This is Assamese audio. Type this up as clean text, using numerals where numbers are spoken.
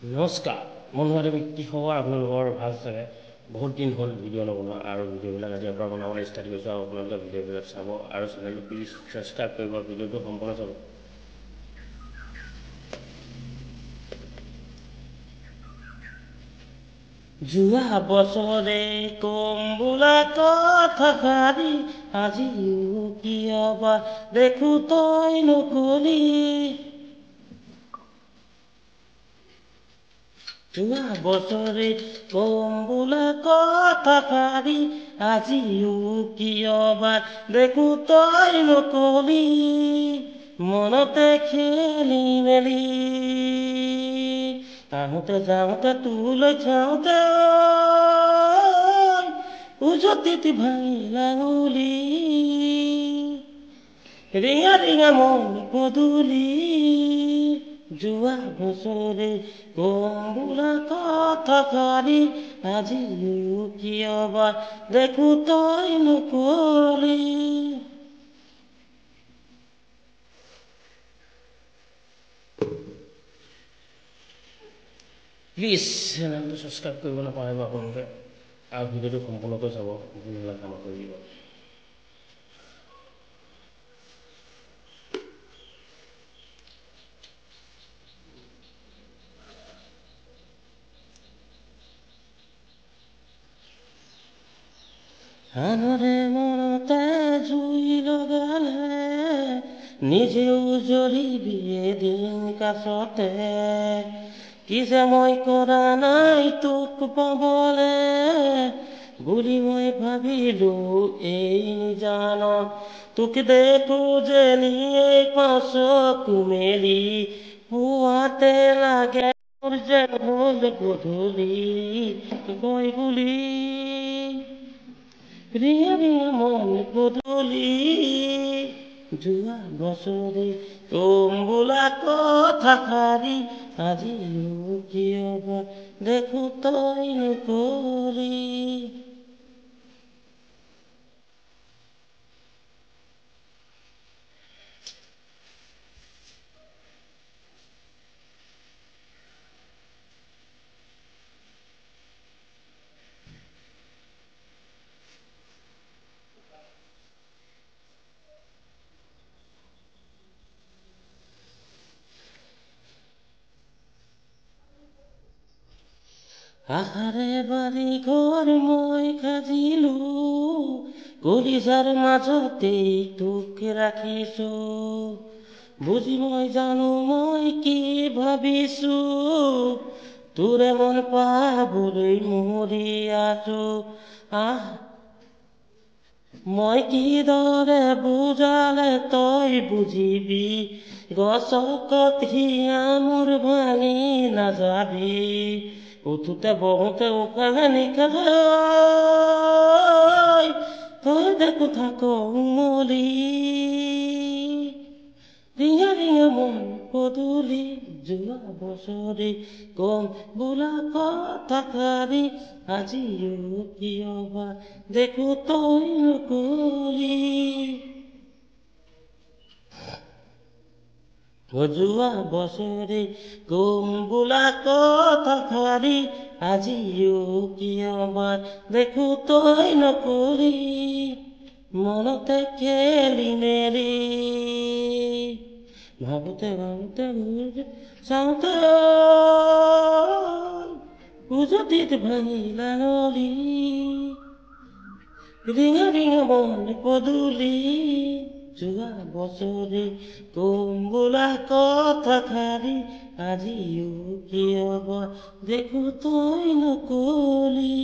নমস্কাৰ বন্ধুবান্ধৱী কি খবৰ আপোনালোকৰ ভাল চাগে বহুত দিন হ'ল ভিডিঅ' নবনোৱা আৰু ভিডিঅ'বিলাক আজি আপোনাৰ বনাবলৈ ষ্টাৰ্ট কৰিছোঁ আৰু আপোনালোকে ভিডিঅ'বিলাক চাব আৰু চেনেলটো প্লিজ ছাবস্ক্ৰাইব কৰিব ভিডিঅ'টো সম্পূৰ্ণ চাব যোৱা বছৰে কম বোলা কথাষাৰি আজিও কিয় বা দেখো তই নকলি যোৱা বছৰে কম বোলা কথাষাৰি আজিও কিয় বা দেখো তই নকলি মনতে খেলি মেলি আহোঁতে যাওঁতে তোলৈ চাওঁতে উজতিত ভাঙিলা উলি ৰিঙা ৰিঙা মন পদূলি যোৱা বছৰে কম বোলা কথাষাৰি আজিও কিয় বা দেখো তই নকলি প্লিজ চেনেলটো ছাবস্ক্ৰাইব কৰিব নাপাহৰিব আপোনালোকে আৰু ভিডিঅ'টো সম্পূৰ্ণকৈ চাব ভুলবিলাক কাম কৰি দিব আনৰে মনতে জুই লগালে নিজেও জ্বলিবি এদিন কাষতে কি যে মই কৰা নাই তোক পাবলে বুলি মই ভাবিলো এই জানত তোক দেখো যেনিয়ে চকু মেলি পুৱাতে লাগে মোৰ যেন হ'ল গধূলি গৈ বুলি ৰিঙা ৰিঙা মন পদূলি যোৱা বছৰে কম বোলা কথাষাৰি আজিও কিয় বা দেখো তই নকলি আহাৰে বাৰী ঘৰ মই সাজিলো কলিজাৰ মাজতেই তোক ৰাখিছো বুজি মই জানো মই কি ভাবিছো তোৰে মন পাবলৈ মৰি আছো মই কিদৰে বুজালে তই বুজিবি গছকত হিয়া মোৰ ভাঙি নাযাবি উঠোতে বহোতে উশাহ নিশাহ তই দেখো থাক উমলি ৰিঙা ৰিঙা মন পদূলি যোৱা বছৰে কম বোলা কথাষাৰি আজিও কিয় বা দেখো তই নকলি যোৱা বছৰে কম বোলা কথাষাৰি আজিও কিয় বা দেখো তই নকলি মনতে খেলি মেলি ভাবোতে ভাবোতে চাওঁতে উজতিত ভাঙিলা নলি ৰিঙা ৰিঙা মন পদূলি যোৱা বছৰে কম বোলা কথাষাৰি আজিও কিয় বা দেখো তই নকলি